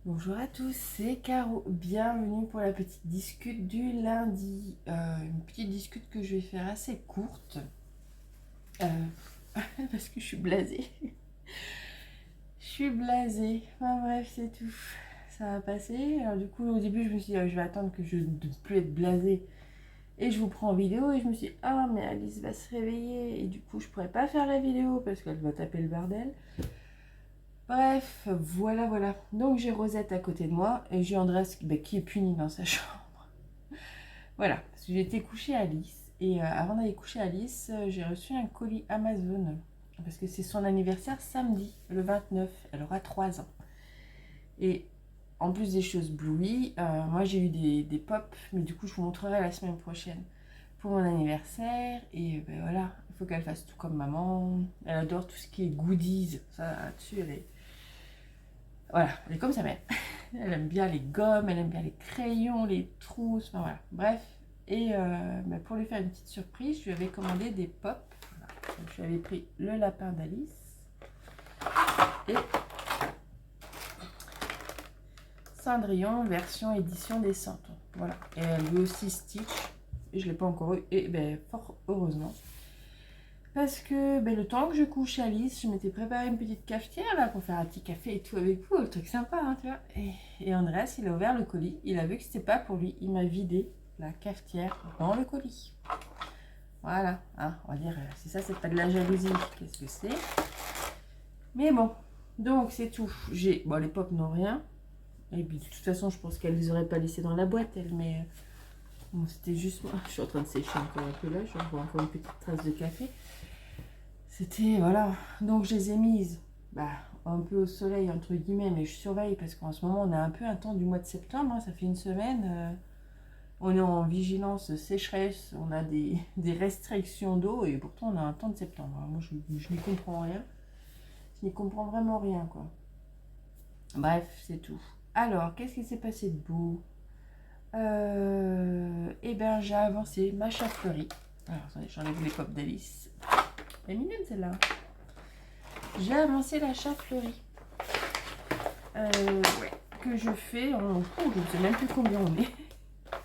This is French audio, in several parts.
Bonjour à tous, c'est Caro. Bienvenue pour la petite discute du lundi. Une petite discute que je vais faire assez courte. Parce que je suis blasée. Je suis blasée. Enfin bref, c'est tout. Ça va passer. Alors du coup, au début, je me suis dit, je vais attendre que je ne plus être blasée. Et je vous prends en vidéo. Et je me suis dit, ah, mais Alice va se réveiller. Et du coup, je pourrais pas faire la vidéo parce qu'elle va taper le bordel. Bref, voilà. Donc j'ai Rosette à côté de moi et j'ai Andrés qui est puni dans sa chambre. Voilà, parce que j'ai été coucher Alice. Et avant d'aller coucher Alice, j'ai reçu un colis Amazon. Parce que c'est son anniversaire samedi, le 29. Elle aura 3 ans. Et en plus des choses Bluey, moi j'ai eu des pops, mais du coup je vous montrerai la semaine prochaine pour mon anniversaire. Et ben voilà, il faut qu'elle fasse tout comme maman. Elle adore tout ce qui est goodies. Ça, là-dessus, elle est... Voilà, elle est comme sa mère. Elle aime bien les gommes, elle aime bien les crayons, les trousses, enfin voilà. Bref, et pour lui faire une petite surprise, je lui avais commandé des pops. Voilà. Donc, je lui avais pris le lapin d'Alice et Cendrillon version édition des 100 ans. Voilà, et elle veut aussi Stitch, et je ne l'ai pas encore eu, et fort heureusement. Parce que le temps que je couche Alice, je m'étais préparé une petite cafetière là pour faire un petit café et tout avec vous, le truc sympa, hein, tu vois. Et Andrés, il a ouvert le colis, il a vu que c'était pas pour lui, il m'a vidé la cafetière dans le colis. Voilà, hein, on va dire, si ça c'est pas de la jalousie, qu'est-ce que c'est? Mais bon, donc c'est tout. Bon, les pop n'ont rien. Et puis de toute façon, je pense qu'elle les aurait pas laissés dans la boîte, elle, mais bon, c'était juste moi. Je suis en train de sécher encore un peu là, je vois encore une petite trace de café. C'était, voilà, donc je les ai mises un peu au soleil, entre guillemets, mais je surveille parce qu'en ce moment, on a un peu un temps du mois de septembre, hein, ça fait une semaine, on est en vigilance sécheresse, on a des restrictions d'eau et pourtant on a un temps de septembre. Alors, moi, je n'y comprends rien, je n'y comprends vraiment rien, quoi. Bref, c'est tout. Alors, qu'est-ce qui s'est passé de beau? Eh bien, j'ai avancé ma chapellerie. Alors, attendez, j'enlève les pop d'Alice. Elle est mignonne celle-là. J'ai avancé la chapellerie. Ouais, que je fais en... je ne sais même plus combien on est.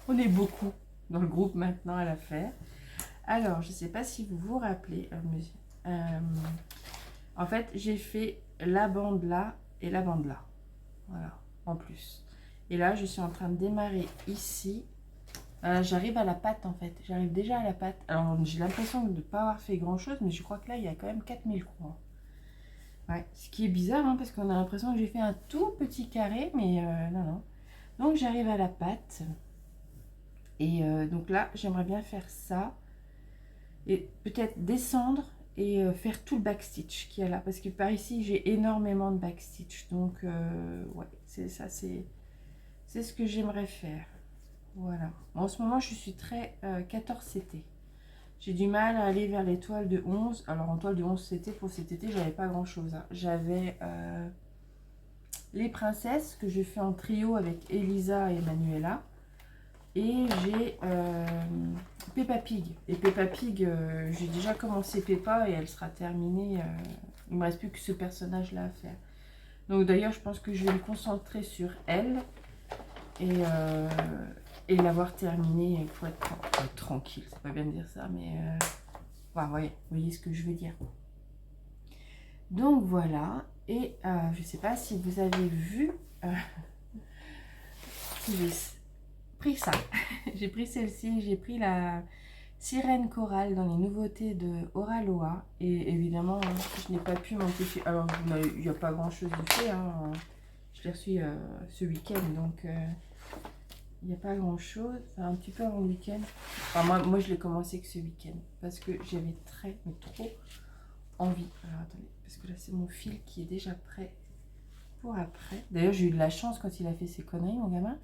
On est beaucoup dans le groupe maintenant à la faire. Alors, je ne sais pas si vous vous rappelez. En fait, j'ai fait la bande là et la bande là. Voilà, en plus. Et là, je suis en train de démarrer ici. J'arrive à la patte en fait. J'arrive déjà à la patte. Alors, j'ai l'impression de ne pas avoir fait grand chose, mais je crois que là, il y a quand même 4000 croix. Ouais, ce qui est bizarre, hein, parce qu'on a l'impression que j'ai fait un tout petit carré, mais non. Donc j'arrive à la patte. Et donc là, j'aimerais bien faire ça. Et peut-être descendre et faire tout le backstitch qu'il y a là. Parce que par ici, j'ai énormément de backstitch. Donc ouais, c'est ça, c'est ce que j'aimerais faire. Voilà. En ce moment, je suis très 14 CT. J'ai du mal à aller vers les toiles de 11. Alors en toile de 11 CT, pour cet été, j'avais pas grand chose. Hein. J'avais les princesses que je fais en trio avec Elisa et Manuela. Et j'ai Peppa Pig. Et Peppa Pig, j'ai déjà commencé Peppa et elle sera terminée. Il me reste plus que ce personnage-là à faire. Donc d'ailleurs, je pense que je vais me concentrer sur elle et l'avoir terminée pour être tranquille. C'est pas bien de dire ça, mais vous voyez ce que je veux dire. Donc voilà. Et je sais pas si vous avez vu. J'ai pris ça. J'ai pris celle-ci. J'ai pris la Sirène Chorale dans les nouveautés de Oraloa. Et évidemment, je n'ai pas pu m'empêcher. Alors, il n'y a pas grand-chose de fait. Hein. Je l'ai reçu ce week-end, donc il n'y a pas grand-chose. Enfin, un petit peu avant le week-end. Enfin, moi, je l'ai commencé que ce week-end. Parce que j'avais trop envie. Alors, attendez. Parce que là, c'est mon fil qui est déjà prêt pour après. D'ailleurs, j'ai eu de la chance quand il a fait ses conneries, mon gamin.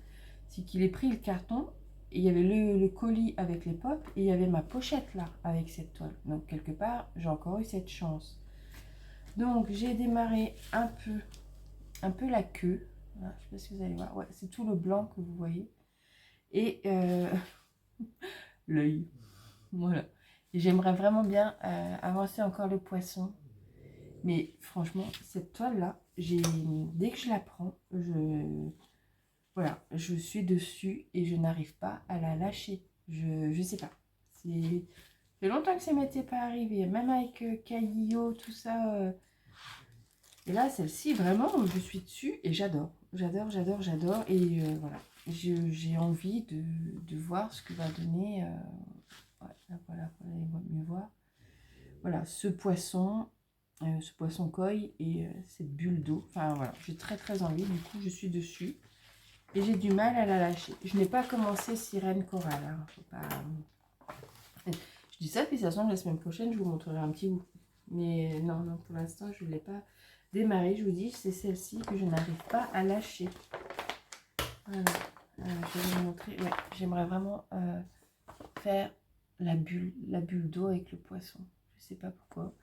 C'est qu'il ait pris le carton. Et il y avait le colis avec les pops et il y avait ma pochette là avec cette toile. Donc quelque part, j'ai encore eu cette chance. Donc j'ai démarré un peu la queue. Voilà, je ne sais pas si vous allez voir. Ouais, c'est tout le blanc que vous voyez. Et l'œil. Voilà. Et j'aimerais vraiment bien avancer encore le poisson. Mais franchement, cette toile là, dès que je la prends, voilà, je suis dessus et je n'arrive pas à la lâcher. Je sais pas. C'est fait longtemps que ça m'était pas arrivé, même avec Caillio, tout ça. Et là, celle-ci, vraiment, je suis dessus et j'adore. J'adore, j'adore, j'adore. Et voilà, j'ai envie de voir ce que va donner. Ouais, là, voilà, vous allez mieux voir. Voilà, ce poisson koi et cette bulle d'eau. Enfin, voilà, j'ai très, très envie. Du coup, je suis dessus. Et j'ai du mal à la lâcher. Je n'ai pas commencé Sirène Corail. Hein. Faut pas... Je dis ça, puis ça semble la semaine prochaine, je vous montrerai un petit bout. Mais non, non, pour l'instant, je ne l'ai pas démarré. Je vous dis, c'est celle-ci que je n'arrive pas à lâcher. Voilà. Je vais vous montrer. Ouais, j'aimerais vraiment faire la bulle d'eau avec le poisson. Je ne sais pas pourquoi.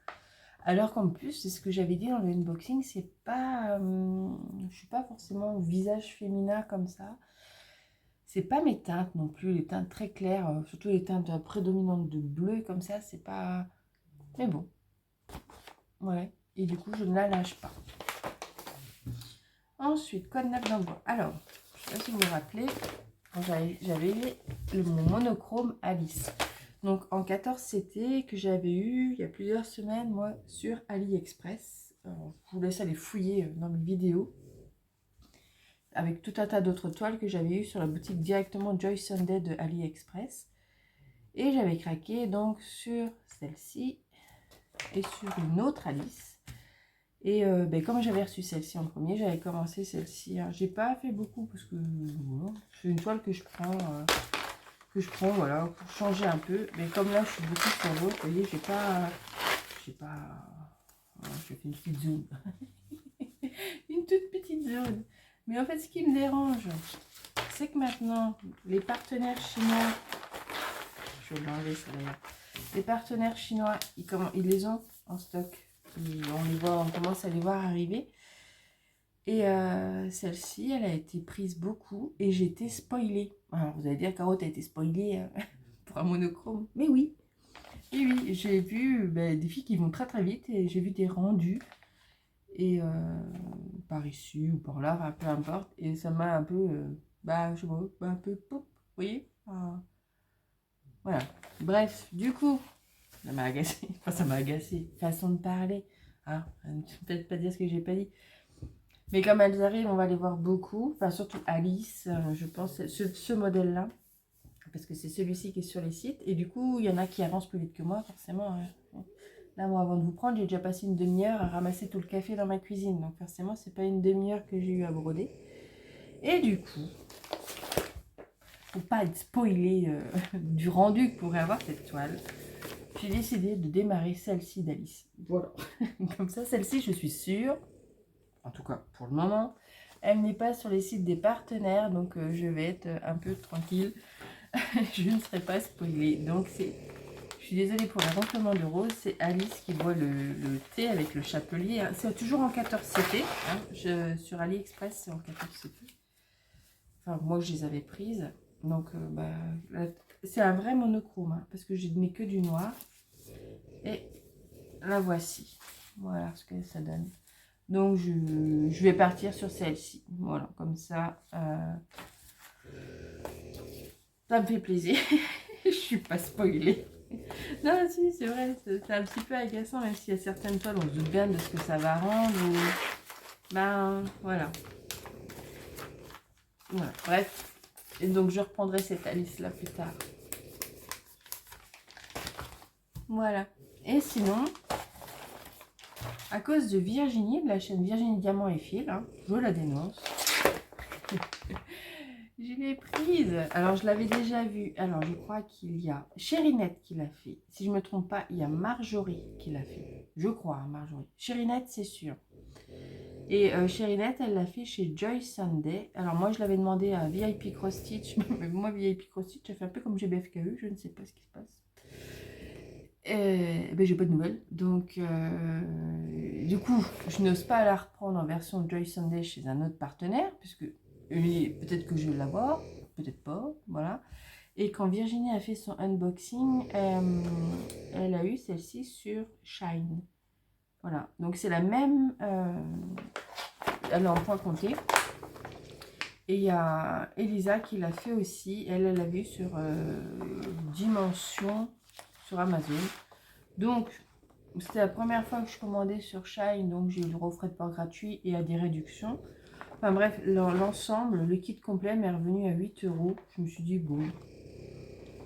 Alors qu'en plus, c'est ce que j'avais dit dans le unboxing, c'est pas... je suis pas forcément au visage féminin comme ça. C'est pas mes teintes non plus, les teintes très claires, surtout les teintes prédominantes de bleu comme ça, c'est pas... Mais bon, ouais. Et du coup, je ne la lâche pas. Ensuite, code neuf d'envoi. Alors, je sais pas si vous vous rappelez, j'avais mon monochrome Alice. Donc, en 14 CT que j'avais eu il y a plusieurs semaines, moi, sur AliExpress. Alors, je vous laisse aller fouiller dans mes vidéos. Avec tout un tas d'autres toiles que j'avais eues sur la boutique directement Joy Sunday de AliExpress. Et j'avais craqué donc sur celle-ci et sur une autre Alice. Et comme j'avais reçu celle-ci en premier, j'avais commencé celle-ci. J'ai pas fait beaucoup parce que c'est une toile que je prends voilà, pour changer un peu. Mais comme là, je suis beaucoup sur l'autre, vous voyez, j'ai pas... Je fais une petite zone. Une toute petite zone. Mais en fait, ce qui me dérange, c'est que maintenant, les partenaires chinois, je vais l'enlever ça d'ailleurs, les partenaires chinois, ils les ont en stock. On commence à les voir arriver. Et celle-ci, elle a été prise beaucoup et j'ai été spoilée. Alors, vous allez dire, Caro, t'as été spoilée pour un monochrome. Mais oui, et oui, j'ai vu des filles qui vont très très vite et j'ai vu des rendus. Et par ici ou par là, enfin, peu importe. Et ça m'a un peu, je sais pas, un peu pop, vous voyez. Voilà. Bref, du coup, ça m'a agacé. Enfin, ça m'a agacé. Façon de parler. Hein, peut-être pas dire ce que j'ai pas dit. Mais comme elles arrivent, on va les voir beaucoup. Enfin, surtout Alice, je pense, ce modèle-là. Parce que c'est celui-ci qui est sur les sites. Et du coup, il y en a qui avancent plus vite que moi, forcément. Là, moi, avant de vous prendre, j'ai déjà passé une demi-heure à ramasser tout le café dans ma cuisine. Donc, forcément, c'est pas une demi-heure que j'ai eu à broder. Et du coup, pour pas être spoilé du rendu que pourrait avoir cette toile, j'ai décidé de démarrer celle-ci d'Alice. Voilà. Comme ça, celle-ci, je suis sûre, en tout cas pour le moment, elle n'est pas sur les sites des partenaires. Donc, je vais être un peu tranquille. Je ne serai pas spoilée. Donc, je suis désolée pour le ronflement de rose, c'est Alice qui boit le thé avec le chapelier. Hein. C'est toujours en 14 CT. Hein. Sur AliExpress, c'est en 14 CT. Enfin, moi, je les avais prises. Donc, c'est un vrai monochrome. Hein, parce que je n'ai que du noir. Et la voici. Voilà ce que ça donne. Donc, je vais partir sur celle-ci. Voilà, comme ça. Ça me fait plaisir. Je suis pas spoilée. Non, si, c'est vrai, c'est un petit peu agaçant, même s'il y a certaines toiles, on se doute bien de ce que ça va rendre. Voilà. Voilà. Bref. Et donc, je reprendrai cette Alice-là plus tard. Voilà. Et sinon, à cause de Virginie, de la chaîne Virginie Diamant et Fil, hein, je la dénonce. Je l'ai prise. Alors, je l'avais déjà vue. Alors, je crois qu'il y a Chérinette qui l'a fait. Si je ne me trompe pas, il y a Marjorie qui l'a fait. Je crois, hein, Marjorie. Chérinette, c'est sûr. Et Chérinette, elle l'a fait chez Joy Sunday. Alors, moi, je l'avais demandé à VIP Cross Stitch. Mais moi, VIP Cross Stitch, j'ai fait un peu comme GBFKE. Je ne sais pas ce qui se passe. J'ai pas de nouvelles. Donc, du coup, je n'ose pas la reprendre en version Joy Sunday chez un autre partenaire. Puisque peut-être que je vais l'avoir, peut-être pas, voilà. Et quand Virginie a fait son unboxing, elle a eu celle-ci sur Shine. Voilà, donc c'est la même elle est en point compté. Et il y a Elisa qui l'a fait aussi. Elle l'a vu sur Dimension sur Amazon. Donc, c'était la première fois que je commandais sur Shine. Donc, j'ai eu le droit au frais de port gratuit et à des réductions. Enfin bref, l'ensemble, le kit complet m'est revenu à 8 €. Je me suis dit, bon,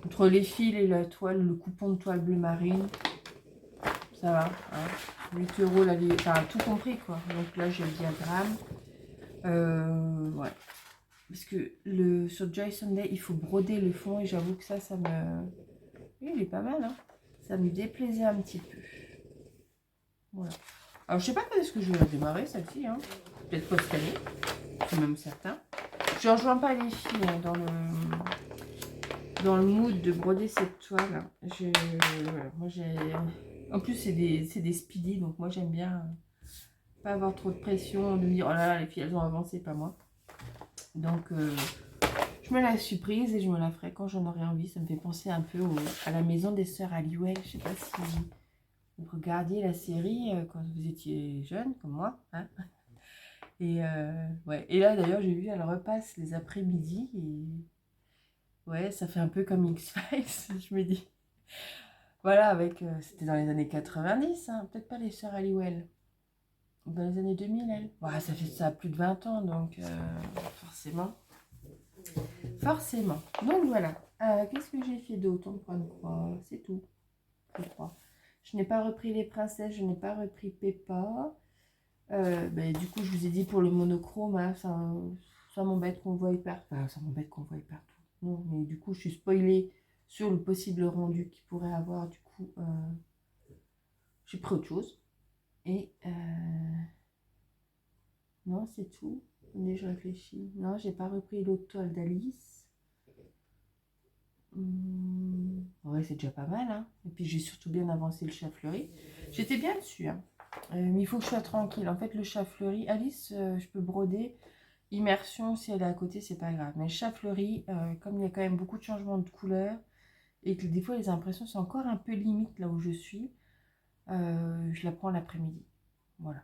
entre les fils et la toile, le coupon de toile bleu marine, ça va. Hein. 8 €, enfin tout compris quoi. Donc là, j'ai le diagramme. Ouais. Parce que sur Joy Sunday, il faut broder le fond et j'avoue que ça me... Oui, il est pas mal, hein. Ça me déplaisait un petit peu. Voilà. Alors, je sais pas quand est-ce que je vais la démarrer, celle-ci, hein. Peut-être pas cette année, c'est même certain. Je ne rejoins pas les filles hein, dans le mood de broder cette toile. Voilà, moi, en plus, c'est des speedy, donc moi, j'aime bien pas avoir trop de pression, de me dire, oh là là, les filles, elles ont avancé, pas moi. Donc, je me la suis prise et je me la ferai quand j'en aurai envie. Ça me fait penser un peu à la maison des sœurs Halliwell. Je sais pas si vous regardiez la série quand vous étiez jeune, comme moi. Hein, et, ouais. Et là, d'ailleurs, j'ai vu, elle repasse les après-midi. Et ouais, ça fait un peu comme X-Files, je me dis. Voilà, c'était dans les années 90, hein, peut-être pas les sœurs Halliwell. Dans les années 2000, elle. Ouais, ça fait ça plus de 20 ans, donc forcément. Forcément. Donc voilà. Qu'est-ce que j'ai fait d'autre en point de croix? C'est tout, je crois. Je n'ai pas repris les princesses, je n'ai pas repris Peppa. Du coup, je vous ai dit pour le monochrome, hein, ça m'embête qu'on voie partout. Enfin, ça m'embête qu'on voie partout. Non, mais du coup, je suis spoilée sur le possible rendu qu'il pourrait avoir. Du coup, j'ai pris autre chose. Et non, c'est tout. Attendez, je réfléchis. Non, j'ai pas repris l'autre toile d'Alice. Ouais, c'est déjà pas mal. Hein. Et puis, j'ai surtout bien avancé le chat fleuri. J'étais bien dessus. Hein. Mais il faut que je sois tranquille. En fait, le chat fleuri, Alice, je peux broder. Immersion, si elle est à côté, c'est pas grave. Mais le chat fleuri, comme il y a quand même beaucoup de changements de couleurs et que des fois les impressions sont encore un peu limites là où je suis, je la prends l'après-midi. Voilà.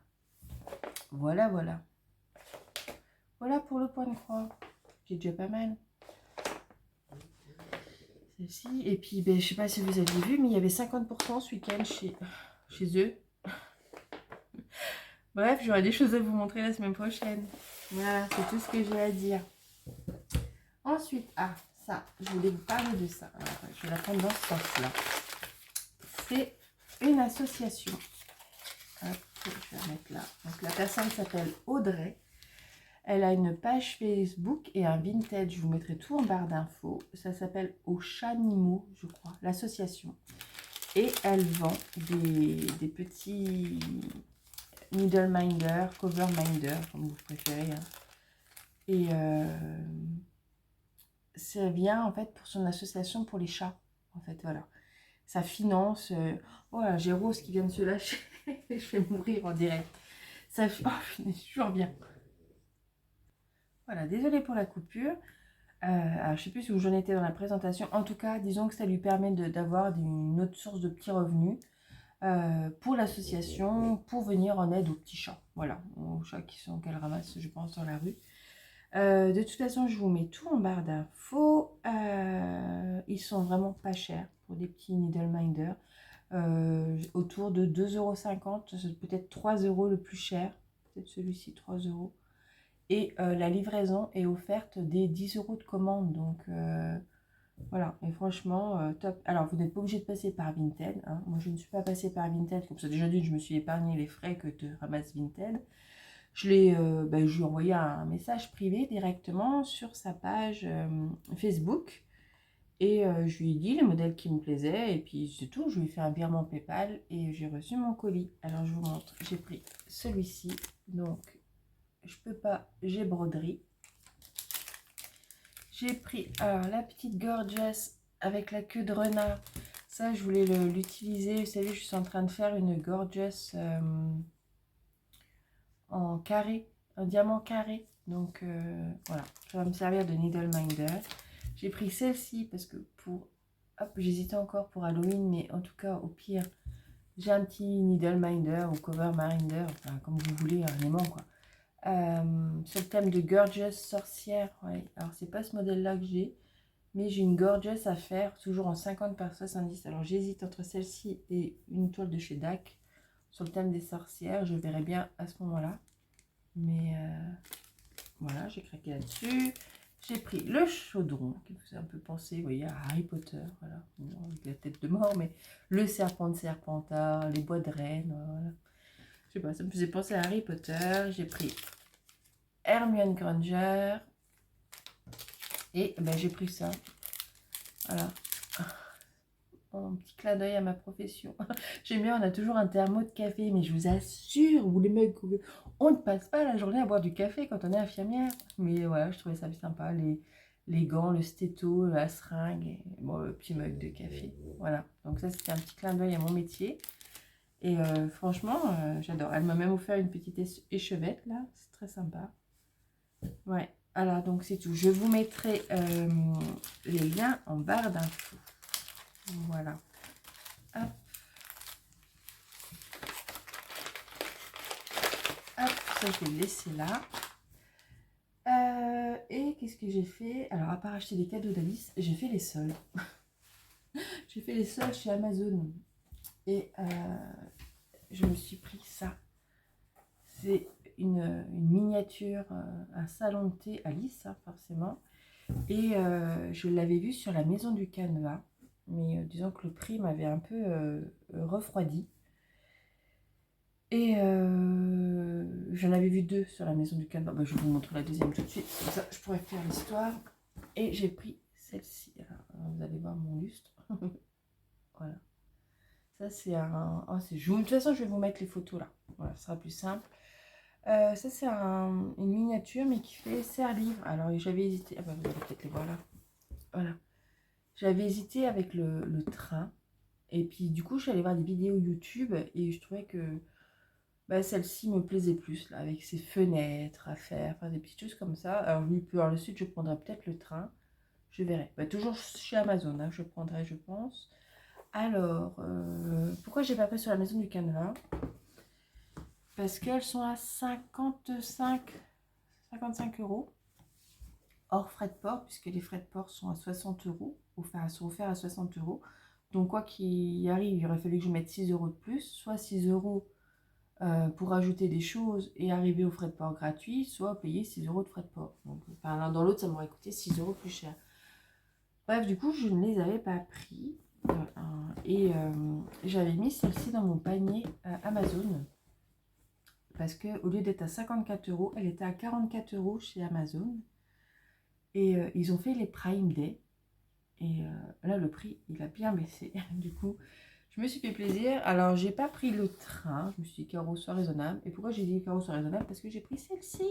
Voilà, voilà. Voilà pour le point de croix. J'ai déjà pas mal. Celle-ci. Et puis, ben, je sais pas si vous avez vu, mais il y avait 50% ce week-end chez eux. Bref, j'aurai des choses à vous montrer la semaine prochaine. Voilà, c'est tout ce que j'ai à dire. Ensuite, ça, je voulais vous parler de ça. Alors, je vais la prendre dans ce sens-là. C'est une association. Hop, je vais la mettre là. Donc, la personne s'appelle Audrey. Elle a une page Facebook et un vintage. Je vous mettrai tout en barre d'infos. Ça s'appelle Ochanimo, je crois, l'association. Et elle vend des petits needle minder, cover minder, comme vous préférez. Hein. Et ça vient en fait pour son association pour les chats. En fait, voilà. Ça finance. Voilà, j'ai Rose qui vient de se lâcher. Je vais mourir en direct. Ça finance toujours bien. Voilà, désolée pour la coupure. Alors, je ne sais plus où j'en étais dans la présentation. En tout cas, disons que ça lui permet d'avoir une autre source de petits revenus pour l'association, pour venir en aide aux petits chats. Voilà, aux chats qu'elle ramasse, je pense, dans la rue. De toute façon, je vous mets tout en barre d'infos. Ils sont vraiment pas chers pour des petits needle minder. Autour de 2,50 €, peut-être 3 € le plus cher. Peut-être celui-ci, 3 €. Et la livraison est offerte dès 10 € de commande. Donc voilà, et franchement, top. Alors, vous n'êtes pas obligé de passer par Vinted. Hein. Moi, je ne suis pas passée par Vinted. Comme ça, déjà d'une, je me suis épargné les frais que te ramasse Vinted. Je lui ai envoyé un message privé directement sur sa page Facebook. Et je lui ai dit les modèles qui me plaisaient. Et puis, c'est tout. Je lui ai fait un virement PayPal et j'ai reçu mon colis. Alors, je vous montre. J'ai pris celui-ci. Donc, je peux pas. J'ai broderie. J'ai pris la petite Gorgeous avec la queue de renard. Ça, je voulais l'utiliser. Vous savez, je suis en train de faire une Gorgeous en carré, un diamant carré. Donc, voilà, ça va me servir de needle minder. J'ai pris celle-ci parce que hop, j'hésitais encore pour Halloween, mais en tout cas, au pire, j'ai un petit needle minder ou cover minder, enfin, comme vous voulez, un aimant, quoi. Sur le thème de Gorgeous sorcière. Ouais. Alors, c'est pas ce modèle-là que j'ai, mais j'ai une Gorgeous à faire, toujours en 50 par 70. Alors, j'hésite entre celle-ci et une toile de chez DAC sur le thème des sorcières. Je verrai bien à ce moment-là. Mais voilà, j'ai craqué là-dessus. J'ai pris le chaudron, qui me faisait un peu penser, vous voyez, à Harry Potter, voilà, avec la tête de mort, mais le serpent de Serpentard, les bois de Rennes, voilà. Je sais pas, ça me faisait penser à Harry Potter. J'ai pris Hermione Granger et ben, j'ai pris ça, voilà. Un petit clin d'œil à ma profession. J'aime bien, on a toujours un thermo de café, mais je vous assure, vous les mecs, on ne passe pas la journée à boire du café quand on est infirmière. Mais voilà, je trouvais ça sympa, les gants, le stéto, la seringue, et bon, le petit mug de café. Voilà, donc ça c'était un petit clin d'œil à mon métier. Et franchement, j'adore. Elle m'a même offert une petite échevette, là, c'est très sympa. Ouais, alors donc c'est tout. Je vous mettrai les liens en barre d'infos. Voilà. Hop. Hop, ça je vais le laisser là. Et qu'est-ce que j'ai fait? Alors, à part acheter des cadeaux d'Alice, j'ai fait les soldes. J'ai fait les soldes chez Amazon. Et je me suis pris ça. C'est une miniature, un salon de thé Alice, hein, forcément. Et je l'avais vu sur la maison du Canva. Mais disons que le prix m'avait un peu refroidi. Et j'en avais vu deux sur la maison du Canva. Bah, je vais vous montrer la deuxième tout de suite. Comme ça, je pourrais faire l'histoire. Et j'ai pris celle-ci. Alors, vous allez voir mon lustre. Voilà. Ça, c'est un... Oh, c'est jaune. De toute façon, je vais vous mettre les photos là. Voilà, ce sera plus simple. Ça, c'est une miniature, mais qui fait serre-livre. Alors, j'avais hésité... Ah bah, vous allez peut-être les voir là. Voilà. J'avais hésité avec le train. Et puis, du coup, je suis allée voir des vidéos YouTube. Et je trouvais que bah, celle-ci me plaisait plus, là, avec ses fenêtres à faire, enfin, des petites choses comme ça. Alors, oui, par le sud, je prendrai peut-être le train. Je verrai. Bah, toujours chez Amazon, hein, je prendrai, je pense. Alors, pourquoi j'ai pas pris sur la maison du Canva? Parce qu'elles sont à 55 euros, hors frais de port, puisque les frais de port sont à 60 euros, enfin, sont offerts à 60 euros. Donc, quoi qu'il arrive, il aurait fallu que je mette 6 euros de plus, soit 6 euros pour ajouter des choses et arriver aux frais de port gratuits, soit payer 6 euros de frais de port. Donc, enfin, l'un dans l'autre, ça m'aurait coûté 6 euros plus cher. Bref, du coup, je ne les avais pas pris. Et j'avais mis celle-ci dans mon panier Amazon. Parce qu'au lieu d'être à 54 euros, elle était à 44 euros chez Amazon. Et ils ont fait les Prime Day. Et là, le prix, il a bien baissé. Du coup, je me suis fait plaisir. Alors, j'ai pas pris le train. Je me suis dit Caro soit raisonnable. Et pourquoi j'ai dit Caro soit raisonnable? Parce que j'ai pris celle-ci.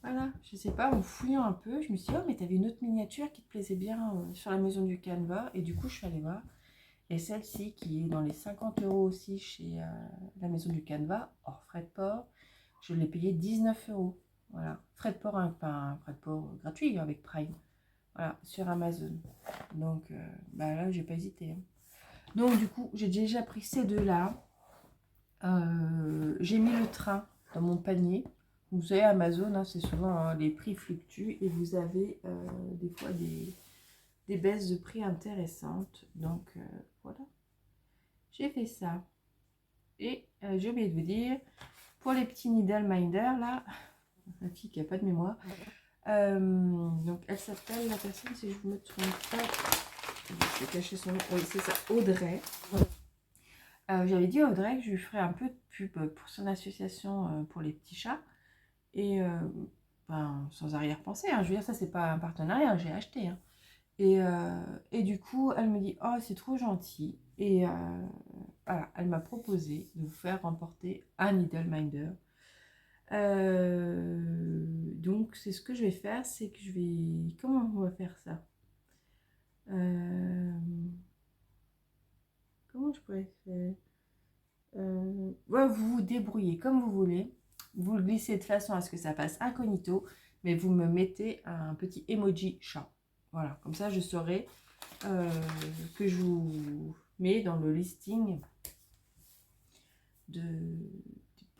Voilà, je sais pas, en fouillant un peu, je me suis dit, oh, mais t'avais une autre miniature qui te plaisait bien sur la maison du Canva. Et du coup, je suis allée voir. Et celle-ci, qui est dans les 50 euros aussi chez la maison du Canva, hors frais de port, je l'ai payé 19 euros. Voilà, frais de port, hein, pas un frais de port gratuit avec Prime. Voilà, sur Amazon. Donc, bah là, j'ai pas hésité, hein. Donc, du coup, j'ai déjà pris ces deux-là. J'ai mis le train dans mon panier. Vous savez, Amazon, hein, c'est souvent, hein, les prix fluctuent et vous avez des fois des baisses de prix intéressantes. Donc, voilà. J'ai fait ça. Et j'ai oublié de vous dire, pour les petits Needleminder, là, la fille qui n'a pas de mémoire, donc elle s'appelle, la personne, si je ne me trompe pas, je vais cacher son nom, oui, c'est ça, Audrey. J'avais dit à Audrey que je lui ferais un peu de pub pour son association pour les petits chats. Et ben, sans arrière-pensée, hein, je veux dire, ça, c'est pas un partenariat, j'ai acheté, hein. Et du coup, elle me dit, oh, c'est trop gentil. Et voilà, elle m'a proposé de vous faire remporter un Needleminder. Donc, c'est ce que je vais faire, c'est que je vais... Comment on va faire ça? Comment je pourrais faire? Ouais, vous vous débrouillez comme vous voulez. Vous le glissez de façon à ce que ça passe incognito, mais vous me mettez un petit emoji chat. Voilà, comme ça je saurai que je vous mets dans le listing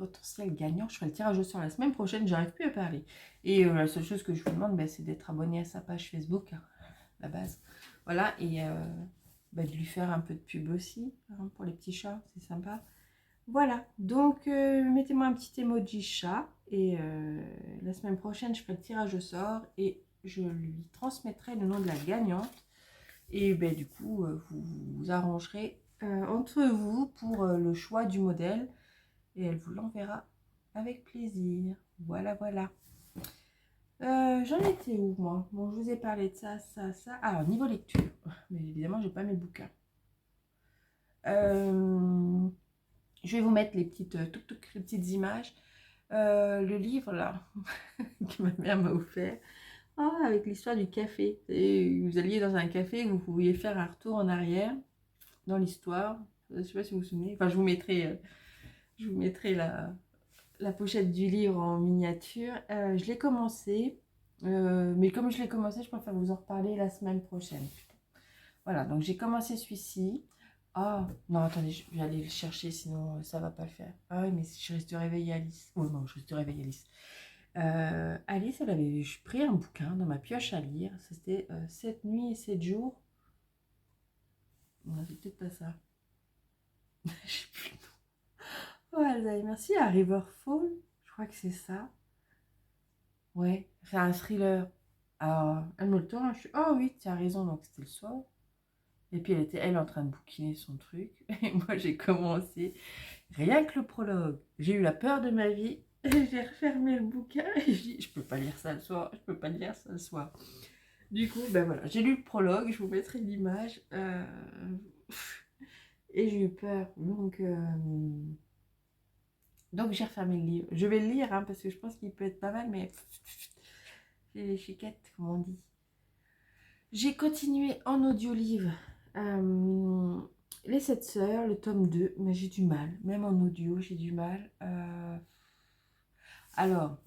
potentiel gagnant. Je ferai le tirage au sort la semaine prochaine, j'arrive plus à parler. Et la seule chose que je vous demande, c'est d'être abonné à sa page Facebook, hein, la base. Voilà, et de lui faire un peu de pub aussi, hein, pour les petits chats, c'est sympa. Voilà, donc mettez-moi un petit emoji chat, et la semaine prochaine, je ferai le tirage au sort, et je lui transmettrai le nom de la gagnante. Et du coup, vous vous arrangerez entre vous pour le choix du modèle. Et elle vous l'enverra avec plaisir. Voilà, voilà. J'en étais où, moi? Bon, je vous ai parlé de ça, ça, ça. Alors, niveau lecture. Mais évidemment, j'ai pas mes bouquins. Je vais vous mettre les petites, les petites images. Le livre, là, que ma mère m'a offert. Ah, avec l'histoire du café. Et vous alliez dans un café, vous pouviez faire un retour en arrière dans l'histoire. Je ne sais pas si vous vous souvenez. Enfin, je vous mettrai la pochette du livre en miniature. Je l'ai commencé, mais comme je l'ai commencé, je préfère vous en reparler la semaine prochaine. Voilà, donc j'ai commencé celui-ci. Ah, non, attendez, je vais aller le chercher, sinon ça va pas le faire. Ah oui, mais je reste réveiller Alice. Oh non, je reste réveiller Alice. Alice, elle avait pris un bouquin dans ma pioche à lire. C'était 7 nuits et 7 jours. Non, c'est peut-être pas ça. Je sais plus le nom. Oh, Alzheimer, merci à Riverfall. Je crois que c'est ça. Ouais, c'est un thriller. Alors, elle me le tourne. Je suis, oh oui, tu as raison, donc c'était le soir. Et puis elle était, en train de bouquiner son truc. Et moi, j'ai commencé. Rien que le prologue. J'ai eu la peur de ma vie. J'ai refermé le bouquin et je dis, je peux pas lire ça le soir. Je peux pas lire ça le soir. Du coup, voilà, j'ai lu le prologue. Je vous mettrai l'image. Et j'ai eu peur. Donc j'ai refermé le livre. Je vais le lire, hein, parce que je pense qu'il peut être pas mal, mais j'ai les chiquettes, comme on dit. J'ai continué en audio-livre Les 7 sœurs, le tome 2, mais j'ai du mal. Même en audio, j'ai du mal. Alors,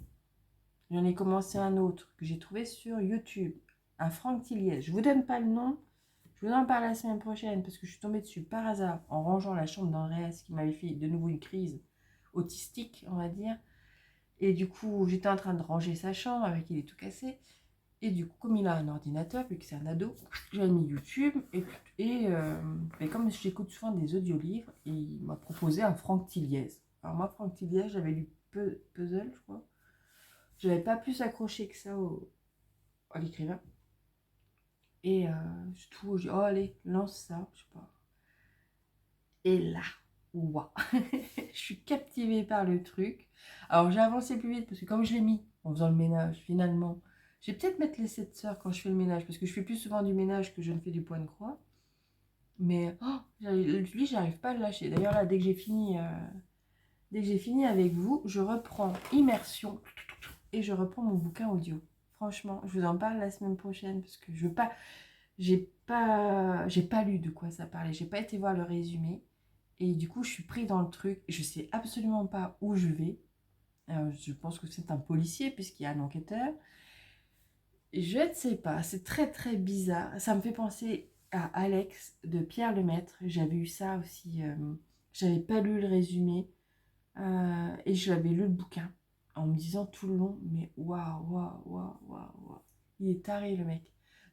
j'en ai commencé un autre que j'ai trouvé sur YouTube. Un Franck Tilliez. Je vous donne pas le nom. Je vous en parle la semaine prochaine parce que je suis tombée dessus par hasard en rangeant la chambre d'Andreas qui m'avait fait de nouveau une crise autistique, on va dire. Et du coup, j'étais en train de ranger sa chambre avec il est tout cassé. Et du coup, comme il a un ordinateur, vu que c'est un ado, j'ai mis YouTube. Et comme j'écoute souvent des audiolivres, il m'a proposé un Franck Tilliez. Alors moi, Franck Tilliez, j'avais lu Puzzle, je crois. Je n'avais pas plus accroché que ça à l'écrivain. Et tout, j'ai dit, oh allez, lance ça, je sais pas. Et là, waouh, je suis captivée par le truc. Alors j'ai avancé plus vite parce que comme je l'ai mis en faisant le ménage, finalement, je vais peut-être mettre les 7 sœurs quand je fais le ménage parce que je fais plus souvent du ménage que je ne fais du point de croix. Mais lui, j'arrive pas à le lâcher. D'ailleurs là, dès que j'ai fini avec vous, je reprends immersion et je reprends mon bouquin audio. Franchement, je vous en parle la semaine prochaine parce que je veux pas, j'ai pas lu de quoi ça parlait. J'ai pas été voir le résumé. Et du coup, je suis pris dans le truc. Je sais absolument pas où je vais. Je pense que c'est un policier puisqu'il y a un enquêteur. Je ne sais pas. C'est très très bizarre. Ça me fait penser à Alex de Pierre Lemaître. J'avais eu ça aussi. J'avais pas lu le résumé. Et je l'avais lu le bouquin. En me disant tout le long, mais waouh, waouh, waouh, waouh, waouh. Il est taré le mec.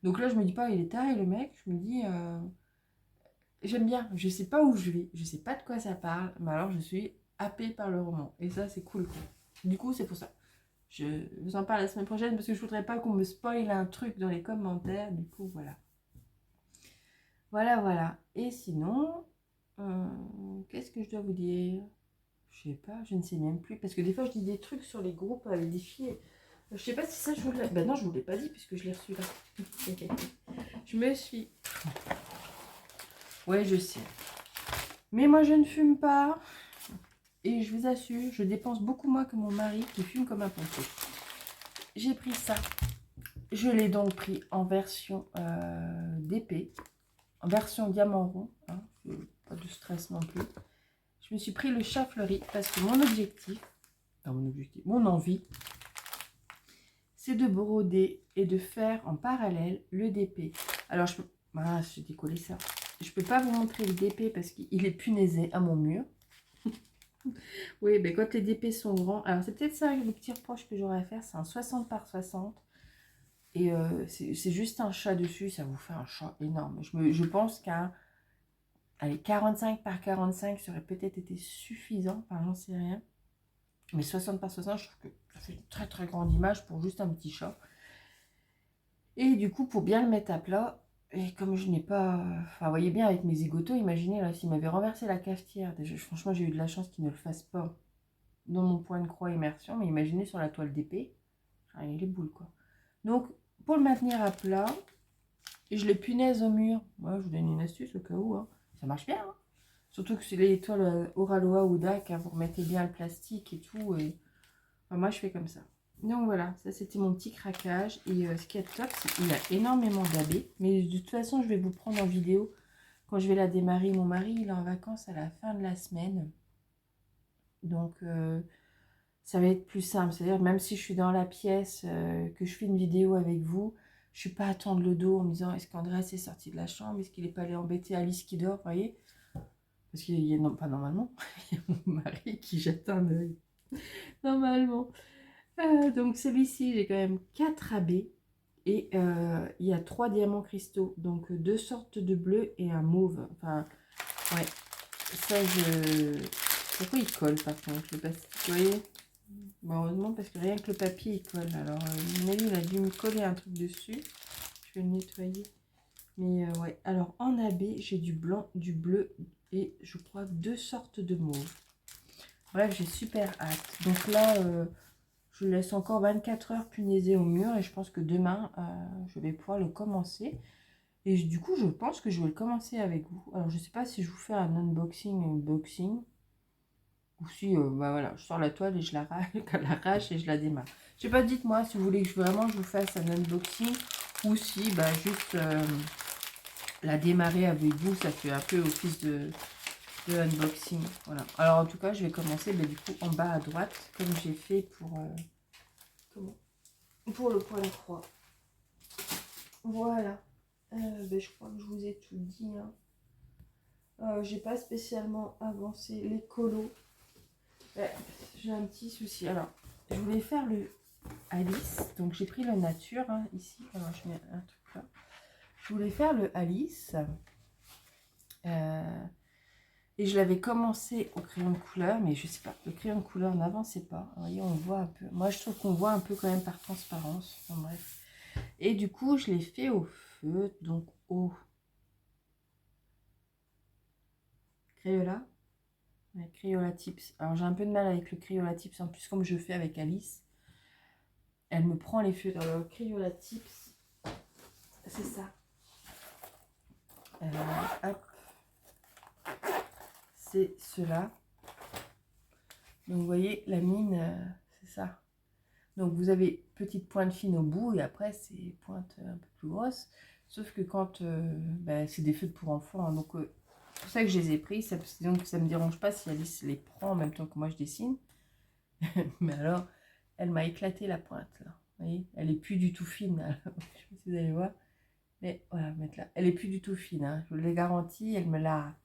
Donc là, je me dis pas, il est taré le mec. Je me dis... j'aime bien, je sais pas où je vais, je sais pas de quoi ça parle, mais alors je suis happée par le roman. Et ça, c'est cool, quoi. Du coup, c'est pour ça. Je vous en parle la semaine prochaine parce que je voudrais pas qu'on me spoile un truc dans les commentaires. Du coup, voilà. Voilà, voilà. Et sinon, qu'est-ce que je dois vous dire? Je sais pas, je ne sais même plus. Parce que des fois, je dis des trucs sur les groupes avec des filles. Je sais pas si ça, je vous l'ai... Ben non, je vous l'ai pas dit puisque je l'ai reçu là. Je me suis... Ouais, je sais. Mais moi, je ne fume pas. Et je vous assure, je dépense beaucoup moins que mon mari qui fume comme un pompier. J'ai pris ça. Je l'ai donc pris en version d'épée. En version diamant rond. Hein, pas de stress non plus. Je me suis pris le chat fleuri parce que mon objectif, mon envie, c'est de broder et de faire en parallèle le DP. Alors, j'ai décollé ça. Je peux pas vous montrer le DP parce qu'il est punaisé à mon mur. Oui, mais quand les DP sont grands, alors c'est peut-être ça le petit reproche que j'aurais à faire, c'est un 60 par 60. Et c'est juste un chat dessus, ça vous fait un chat énorme. Je pense qu'un allez, 45 par 45 ça aurait peut-être été suffisant, enfin j'en sais rien. Mais 60 par 60, je trouve que ça fait une très très grande image pour juste un petit chat. Et du coup, pour bien le mettre à plat, et comme je n'ai pas... Enfin, vous voyez bien avec mes zigotos, imaginez là, s'il m'avait renversé la cafetière, déjà, franchement j'ai eu de la chance qu'il ne le fasse pas dans mon point de croix immersion, mais imaginez sur la toile d'épée, il les boules quoi. Donc, pour le maintenir à plat, et je les punaise au mur. Moi, je vous donne une astuce au cas où. Hein. Ça marche bien. Hein. Surtout que c'est les toiles Oraloa ou DAC, hein, vous remettez bien le plastique et tout. Et... Enfin, moi, je fais comme ça. Donc voilà, ça c'était mon petit craquage. Et ce qui est top, c'est qu'il y a énormément d'abbés. Mais de toute façon, je vais vous prendre en vidéo quand je vais la démarrer. Mon mari, il est en vacances à la fin de la semaine. Donc, ça va être plus simple. C'est-à-dire, même si je suis dans la pièce, que je fais une vidéo avec vous, je ne suis pas à tendre le dos en me disant est-ce qu'André est sorti de la chambre, est-ce qu'il n'est pas allé embêter Alice qui dort, vous voyez. Parce qu'il y a, non, pas normalement, il y a mon mari qui jette un œil. Normalement. Donc celui-ci, j'ai quand même 4 abbés. Et il y a 3 diamants cristaux. Donc 2 sortes de bleu et un mauve. Enfin, ouais. Ça, je... Pourquoi il colle par contre le plastique, vous voyez. Bon, heureusement parce que rien que le papier il colle. Alors, il a dû me coller un truc dessus. Je vais le nettoyer. Mais ouais, alors en AB, j'ai du blanc, du bleu et je crois 2 sortes de mauve. Bref, j'ai super hâte. Donc là, je laisse encore 24 heures punaiser au mur et je pense que demain, je vais pouvoir le commencer. Et du coup, je pense que je vais le commencer avec vous. Alors, je sais pas si je vous fais un unboxing, un unboxing. Ou si, bah voilà, je sors la toile et je l'arrache et je la démarre. Je sais pas, dites-moi si vous voulez que vraiment je vous fasse un unboxing ou si, bah juste la démarrer avec vous, ça fait un peu office de unboxing. Voilà. Alors en tout cas, je vais commencer bah, du coup en bas à droite, comme j'ai fait pour le point de croix. Voilà. Bah, je crois que je vous ai tout dit. Hein. J'ai pas spécialement avancé les colos. J'ai un petit souci. Alors, je voulais faire le Alice. Donc, j'ai pris la nature hein, ici. Alors, je mets un truc là. Je voulais faire le Alice. Et je l'avais commencé au crayon de couleur. Mais je sais pas, le crayon de couleur n'avançait pas. Vous voyez, on voit un peu. Moi, je trouve qu'on voit un peu quand même par transparence. Enfin, bref. Et du coup, je l'ai fait au feu. Donc, au Crayola. Crayola Tips. Alors, j'ai un peu de mal avec le Crayola Tips. En plus, comme je fais avec Alice. Elle me prend les feux dans le Crayola Tips. C'est ça. Hop. C'est cela. Donc, vous voyez, la mine, c'est ça. Donc, vous avez petite pointe fine au bout et après, c'est pointe un peu plus grosse. Sauf que quand... bah, c'est des feutres pour enfants. Hein, donc, c'est pour ça que je les ai pris. Donc, ça ne me dérange pas si Alice les prend en même temps que moi, je dessine. Mais alors, elle m'a éclaté la pointe, là. Vous voyez, elle est plus du tout fine. Alors, je sais pas si vous allez voir. Mais voilà, mettre là. Elle est plus du tout fine. Hein. Je vous l'ai garanti. Elle me l'a...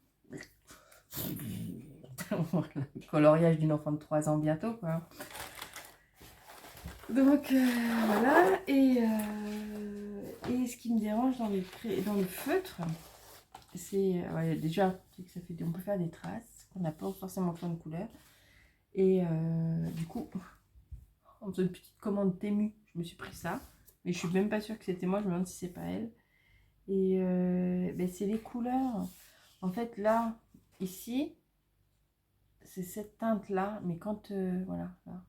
Voilà, le coloriage d'une enfant de 3 ans bientôt, quoi. Donc, voilà. Et ce qui me dérange dans le feutre, c'est... ouais, déjà, que ça fait, on peut faire des traces qu'on n'a pas forcément plein de couleurs. Et du coup, en faisant une petite commande Temu, je me suis pris ça. Mais je suis même pas sûre que c'était moi. Je me demande si c'est pas elle. Et ben, c'est les couleurs. En fait, là, ici, c'est cette teinte-là. Mais quand, voilà, là.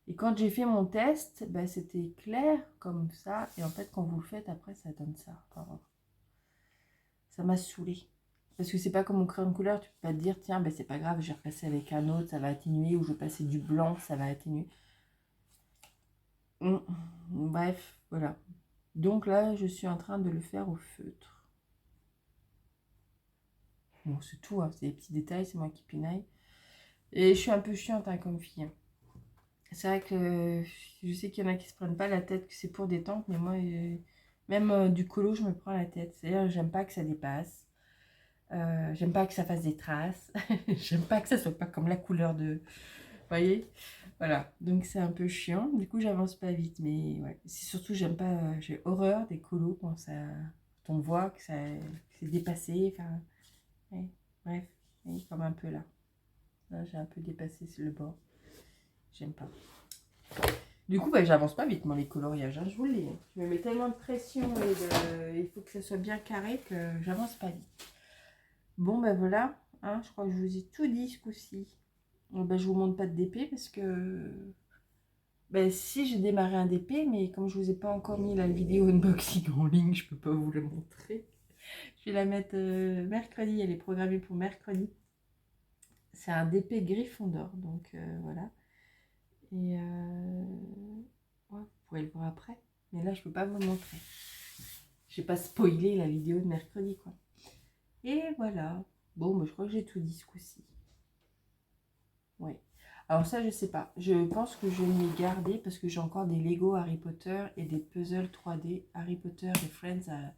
Et quand j'ai fait mon test, ben, c'était clair comme ça. Et en fait, quand vous le faites, après, ça donne ça. Enfin, ça m'a saoulée. Parce que c'est pas comme mon crayon de couleur, tu peux pas te dire, tiens, ben, c'est pas grave, je vais repasser avec un autre, ça va atténuer. Ou je vais passer du blanc, ça va atténuer. Bref, voilà. Donc là, je suis en train de le faire au feutre. Bon, c'est tout, hein, c'est des petits détails, c'est moi qui pinaille. Et je suis un peu chiante hein, comme fille. C'est vrai que je sais qu'il y en a qui se prennent pas la tête que c'est pour détente, mais moi, même du colo, je me prends la tête. C'est-à-dire, j'aime pas que ça dépasse. J'aime pas que ça fasse des traces. J'aime pas que ça soit pas comme la couleur de... Vous voyez? Voilà, donc c'est un peu chiant. Du coup, j'avance pas vite. Mais ouais, c'est surtout, j'aime pas... j'ai horreur des colos quand ça... Quand on voit que ça que c'est dépassé. Enfin, ouais, bref, oui, comme un peu là. Là, j'ai un peu dépassé le bord. J'aime pas. Du coup, bah, j'avance pas vite, moi, les coloriages, hein, je vous le dis. Je me mets tellement de pression et il faut que ça soit bien carré que j'avance pas vite. Bon, ben voilà, hein, je crois que je vous ai tout dit ce coup-ci. Bon, ben, je vous montre pas de DP parce que... Ben si, j'ai démarré un DP, mais comme je vous ai pas encore mis la vidéo unboxing en ligne, je peux pas vous le montrer. Je vais la mettre mercredi, elle est programmée pour mercredi. C'est un DP Gryffondor, donc voilà. Et ouais, vous pourrez le voir après. Mais là, je peux pas vous le montrer. Je vais pas spoiler la vidéo de mercredi, quoi. Et voilà. Bon, mais je crois que j'ai tout dit ce coup-ci. Oui. Alors ça, je sais pas. Je pense que je vais me les garder parce que j'ai encore des Lego Harry Potter et des puzzles 3D Harry Potter et Friends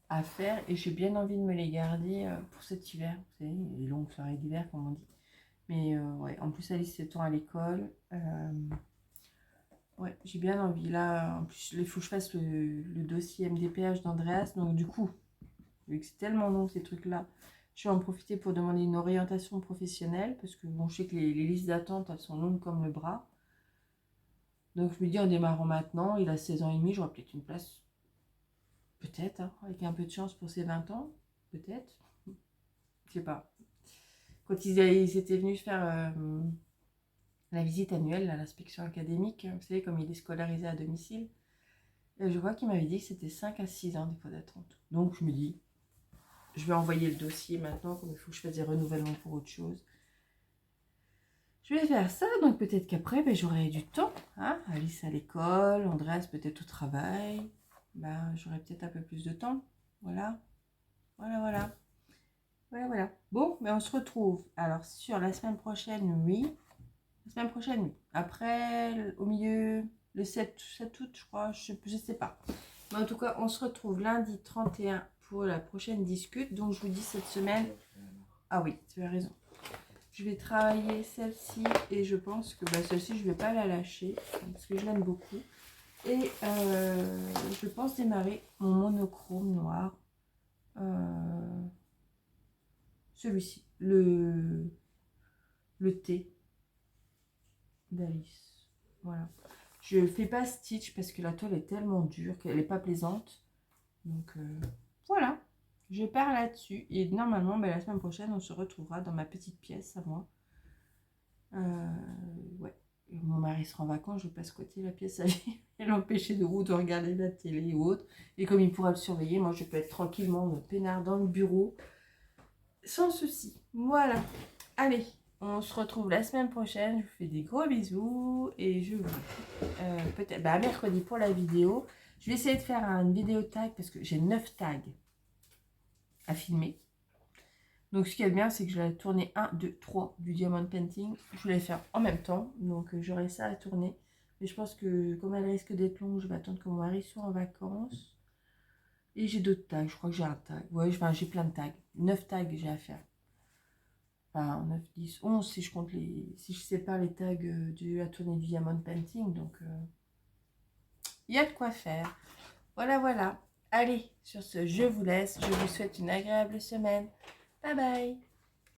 à faire. Et j'ai bien envie de me les garder pour cet hiver. Vous savez, les longues soirées d'hiver, comme on dit. Mais ouais, en plus Alice s'étend à l'école. Ouais, j'ai bien envie. Là, en plus, il faut que je fasse le dossier MDPH d'Andreas. Donc du coup, vu que c'est tellement long ces trucs-là, je vais en profiter pour demander une orientation professionnelle. Parce que bon, je sais que les listes d'attente, elles sont longues comme le bras. Donc je me dis en démarrant maintenant, il a 16 ans et demi, j'aurai peut-être une place. Peut-être, hein, avec un peu de chance pour ses 20 ans. Peut-être. Je sais pas. Quand ils étaient venus faire... la visite annuelle à l'inspection académique, vous savez, comme il est scolarisé à domicile, je vois qu'il m'avait dit que c'était 5 à 6 ans des fois d'attente. Donc je me dis, je vais envoyer le dossier maintenant, comme il faut que je fasse des renouvellements pour autre chose. Je vais faire ça, donc peut-être qu'après, ben, j'aurai du temps. Hein, Alice à l'école, Andreas peut-être au travail. Ben, j'aurai peut-être un peu plus de temps. Voilà, voilà, voilà. Voilà, voilà. Bon, mais on se retrouve. Alors, sur la semaine prochaine, oui. La semaine prochaine, oui. Après, au milieu, le 7 août, je crois, je sais pas. Mais en tout cas, on se retrouve lundi 31 pour la prochaine discute. Donc, je vous dis cette semaine... Ah oui, tu as raison. Je vais travailler celle-ci et je pense que bah, celle-ci, je ne vais pas la lâcher parce que je l'aime beaucoup. Et je pense démarrer mon monochrome noir. Celui-ci, le thé d'Alice. Voilà. Je ne fais pas stitch parce que la toile est tellement dure qu'elle n'est pas plaisante. Donc voilà, je pars là-dessus. Et normalement, ben, la semaine prochaine, on se retrouvera dans ma petite pièce à moi. Ouais. Et mon mari sera en vacances, je ne vais pas squatter la pièce à lui et l'empêcher de regarder la télé ou autre. Et comme il pourra le surveiller, moi je peux être tranquillement peinard dans le bureau sans souci. Voilà. Allez, on se retrouve la semaine prochaine. Je vous fais des gros bisous et je vous dis peut-être mercredi pour la vidéo. Je vais essayer de faire une vidéo tag parce que j'ai 9 tags à filmer. Donc ce qui est bien, c'est que je vais tourner 1, 2, 3 du diamond painting. Je voulais faire en même temps, donc j'aurai ça à tourner. Mais je pense que comme elle risque d'être longue, je vais attendre que mon mari soit en vacances. Et j'ai d'autres tags, je crois que j'ai un tag. Ouais, enfin j'ai plein de tags. 9 tags j'ai à faire. Enfin 9, 10, 11 si je compte les... Si je sépare les tags de la tournée du diamond painting. Donc il y a de quoi faire. Voilà, voilà. Allez, sur ce, je vous laisse. Je vous souhaite une agréable semaine. Bye bye.